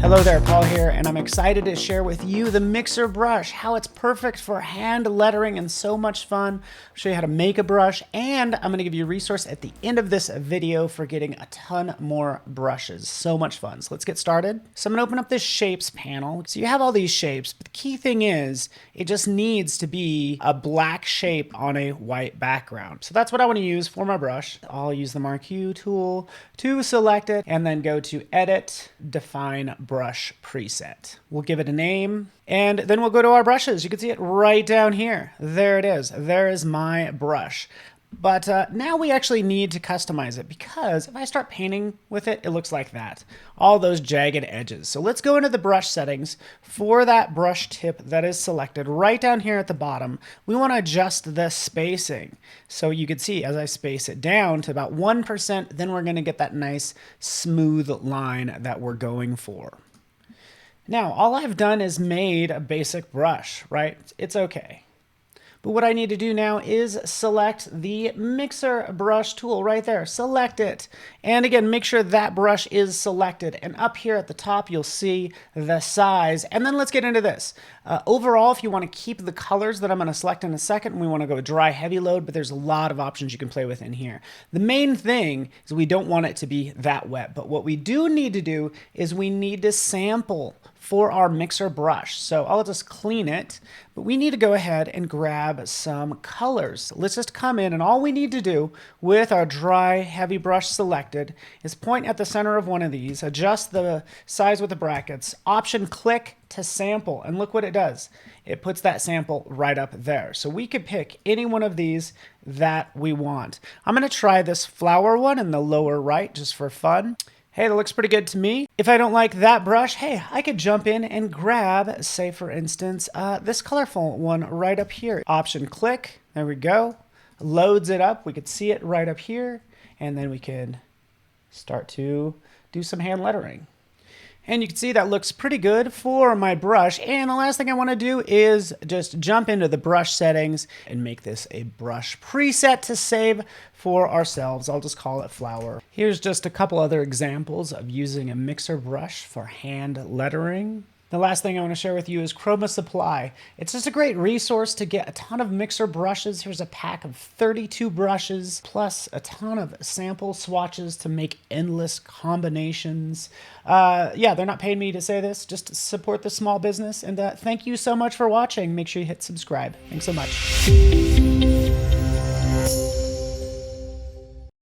Hello there, Paul here, and I'm excited to share with you the Mixer brush, how it's perfect for hand lettering and so much fun. I'll show you how to make a brush, and I'm going to give you a resource at the end of this video for getting a ton more brushes. So much fun. So let's get started. So I'm going to open up this shapes panel. So you have all these shapes, but the key thing is it just needs to be a black shape on a white background. So that's what I want to use for my brush. I'll use the Mark U tool to select it and then go to Edit, Define Brush Preset. We'll give it a name and then we'll go to our brushes. You can see it right down here. There it is. There is my brush. But now we actually need to customize it because if I start painting with it, it looks like that. All those jagged edges. So let's go into the brush settings for that brush tip that is selected right down here at the bottom. We want to adjust the spacing. So you can see as I space it down to about 1%, then we're going to get that nice smooth line that we're going for. Now, all I've done is made a basic brush, right? It's okay. But what I need to do now is select the Mixer brush tool right there. Select it. And again, make sure that brush is selected. And up here at the top, you'll see the size. And then let's get into this. Overall, if you want to keep the colors that I'm going to select in a second, we want to go dry heavy load, but there's a lot of options you can play with in here. The main thing is we don't want it to be that wet. But what we do need to do is we need to sample for our Mixer brush. So I'll just clean it, but we need to go ahead and grab some colors. Let's just come in and all we need to do with our dry heavy brush selected is point at the center of one of these, adjust the size with the brackets, option click to sample, and look what it does. It puts that sample right up there. So we could pick any one of these that we want. I'm gonna try this flower one in the lower right just for fun. Hey, that looks pretty good to me. If I don't like that brush, hey, I could jump in and grab, say for instance, this colorful one right up here. Option click, there we go. Loads it up, we could see it right up here, and then we can start to do some hand lettering. And you can see that looks pretty good for my brush. And the last thing I want to do is just jump into the brush settings and make this a brush preset to save for ourselves. I'll just call it flower. Here's just a couple other examples of using a Mixer brush for hand lettering. The last thing I want to share with you is Chroma Supply. It's just a great resource to get a ton of Mixer brushes. Here's a pack of 32 brushes, plus a ton of sample swatches to make endless combinations. Yeah, they're not paying me to say this, just to support the small business. And thank you so much for watching. Make sure you hit subscribe. Thanks so much.